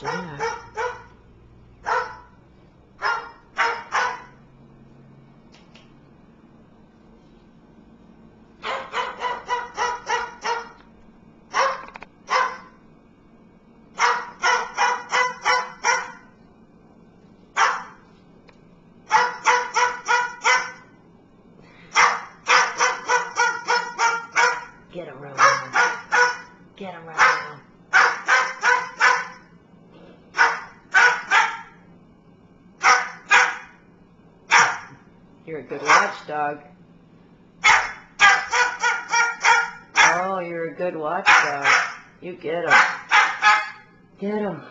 Jack. Get him, Romeo. Get him, Romeo. You're a good watchdog. Oh, you're a good watchdog. You get him. Get him.